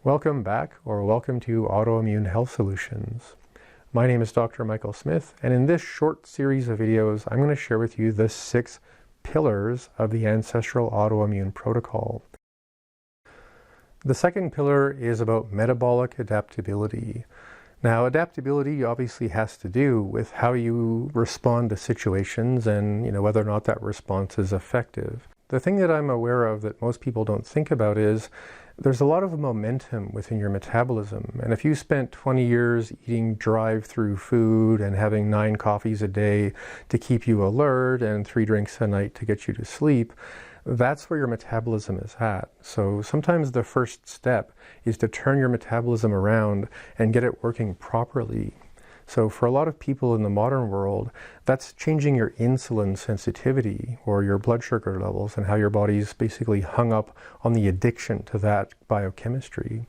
Welcome back, or welcome to Autoimmune Health Solutions. My name is Dr. Michael Smith, and in this short series of videos, I'm going to share with you the 6 pillars of the Ancestral Autoimmune Protocol. The second pillar is about metabolic adaptability. Now, adaptability obviously has to do with how you respond to situations and, whether or not that response is effective. The thing that I'm aware of that most people don't think about is there's a lot of momentum within your metabolism. And if you spent 20 years eating drive-through food and having 9 coffees a day to keep you alert and 3 drinks a night to get you to sleep, that's where your metabolism is at. So sometimes the first step is to turn your metabolism around and get it working properly. So for a lot of people in the modern world, that's changing your insulin sensitivity or your blood sugar levels and how your body's basically hung up on the addiction to that biochemistry.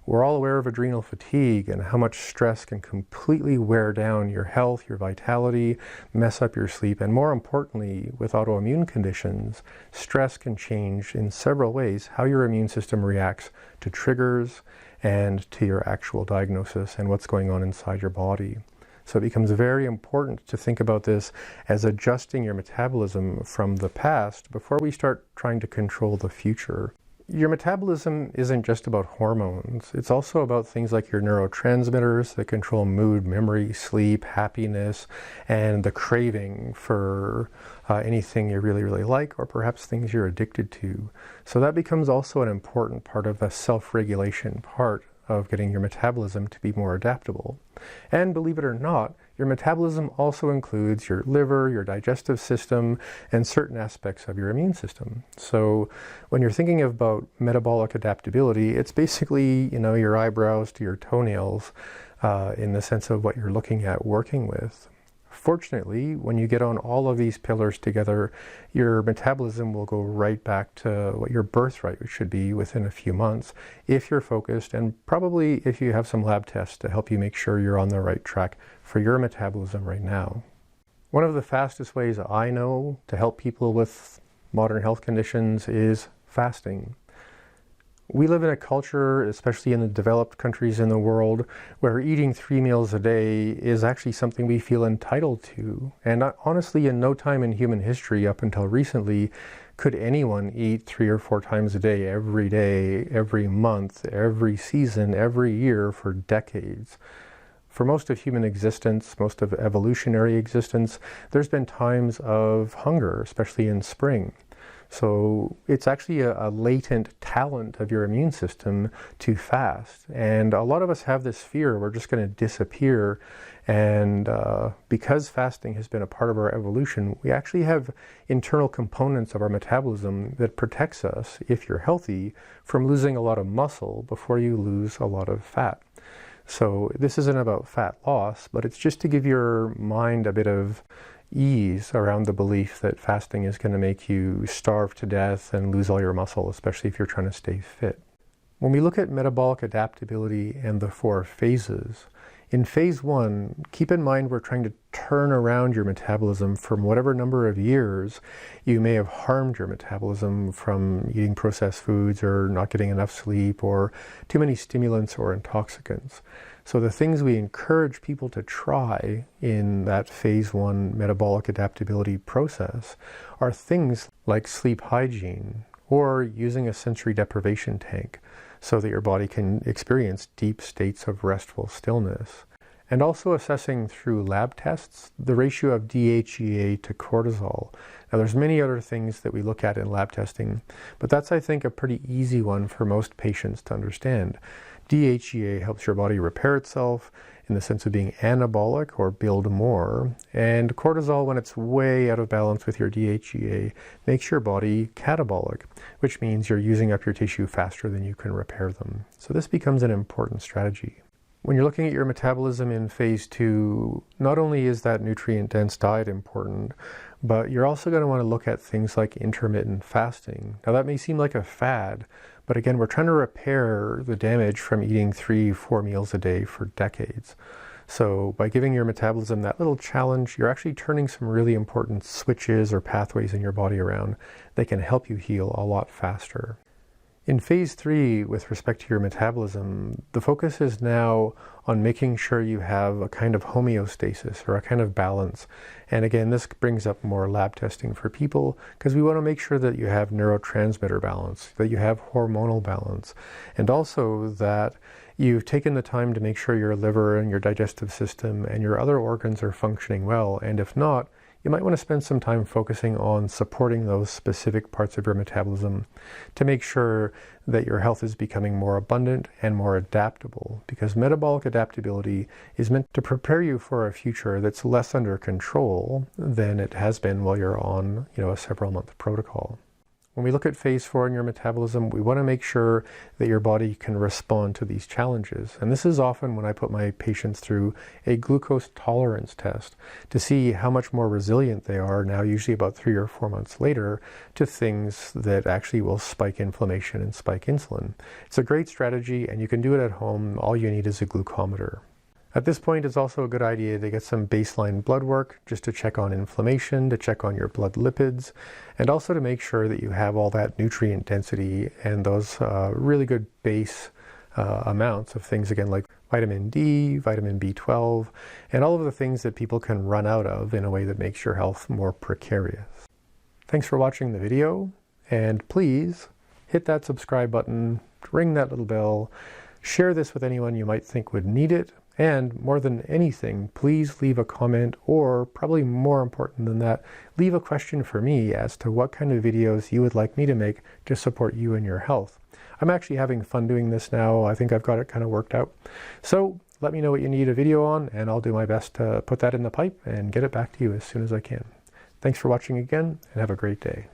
We're all aware of adrenal fatigue and how much stress can completely wear down your health, your vitality, mess up your sleep, and more importantly, with autoimmune conditions, stress can change in several ways how your immune system reacts to triggers and to your actual diagnosis and what's going on inside your body. So it becomes very important to think about this as adjusting your metabolism from the past before we start trying to control the future. Your metabolism isn't just about hormones. It's also about things like your neurotransmitters that control mood, memory, sleep, happiness, and the craving for anything you really, really like, or perhaps things you're addicted to. So that becomes also an important part of the self-regulation part of getting your metabolism to be more adaptable. And believe it or not, your metabolism also includes your liver, your digestive system, and certain aspects of your immune system. So when you're thinking about metabolic adaptability, it's basically, your eyebrows to your toenails in the sense of what you're looking at working with. Fortunately, when you get on all of these pillars together, your metabolism will go right back to what your birthright should be within a few months if you're focused, and probably if you have some lab tests to help you make sure you're on the right track for your metabolism right now. One of the fastest ways I know to help people with modern health conditions is fasting. We live in a culture, especially in the developed countries in the world, where eating 3 meals a day is actually something we feel entitled to. And honestly, in no time in human history up until recently, could anyone eat 3 or 4 times a day, every month, every season, every year for decades. For most of human existence, most of evolutionary existence, there's been times of hunger, especially in spring. So it's actually a latent talent of your immune system to fast. And a lot of us have this fear we're just going to disappear. And because fasting has been a part of our evolution, we actually have internal components of our metabolism that protects us, if you're healthy, from losing a lot of muscle before you lose a lot of fat. So this isn't about fat loss, but it's just to give your mind a bit of ease around the belief that fasting is going to make you starve to death and lose all your muscle, especially if you're trying to stay fit. When we look at metabolic adaptability and the 4 phases, in phase 1, keep in mind we're trying to turn around your metabolism from whatever number of years you may have harmed your metabolism from eating processed foods or not getting enough sleep or too many stimulants or intoxicants. So the things we encourage people to try in that phase 1 metabolic adaptability process are things like sleep hygiene or using a sensory deprivation tank so that your body can experience deep states of restful stillness. And also assessing through lab tests the ratio of DHEA to cortisol. Now there's many other things that we look at in lab testing, but that's, I think, a pretty easy one for most patients to understand. DHEA helps your body repair itself in the sense of being anabolic or build more, and cortisol, when it's way out of balance with your DHEA, makes your body catabolic, which means you're using up your tissue faster than you can repair them. So this becomes an important strategy. When you're looking at your metabolism in phase 2, not only is that nutrient-dense diet important, but you're also going to want to look at things like intermittent fasting. Now that may seem like a fad, but again, we're trying to repair the damage from eating 3-4 meals a day for decades. So by giving your metabolism that little challenge, you're actually turning some really important switches or pathways in your body around that can help you heal a lot faster. In phase 3, with respect to your metabolism, the focus is now on making sure you have a kind of homeostasis or a kind of balance. And again, this brings up more lab testing for people because we want to make sure that you have neurotransmitter balance, that you have hormonal balance, and also that you've taken the time to make sure your liver and your digestive system and your other organs are functioning well. And if not, you might want to spend some time focusing on supporting those specific parts of your metabolism to make sure that your health is becoming more abundant and more adaptable, because metabolic adaptability is meant to prepare you for a future that's less under control than it has been while you're on, a several-month protocol. When we look at phase 4 in your metabolism, we want to make sure that your body can respond to these challenges. And this is often when I put my patients through a glucose tolerance test to see how much more resilient they are now, usually about 3 or 4 months later, to things that actually will spike inflammation and spike insulin. It's a great strategy, and you can do it at home. All you need is a glucometer. At this point, it's also a good idea to get some baseline blood work just to check on inflammation, to check on your blood lipids, and also to make sure that you have all that nutrient density and those really good base amounts of things, again, like vitamin D, vitamin B12, and all of the things that people can run out of in a way that makes your health more precarious. Thanks for watching the video, and please hit that subscribe button, ring that little bell, share this with anyone you might think would need it. And more than anything, please leave a comment, or probably more important than that, leave a question for me as to what kind of videos you would like me to make to support you in your health. I'm actually having fun doing this now. I think I've got it kind of worked out. So let me know what you need a video on, and I'll do my best to put that in the pipe and get it back to you as soon as I can. Thanks for watching again, and have a great day.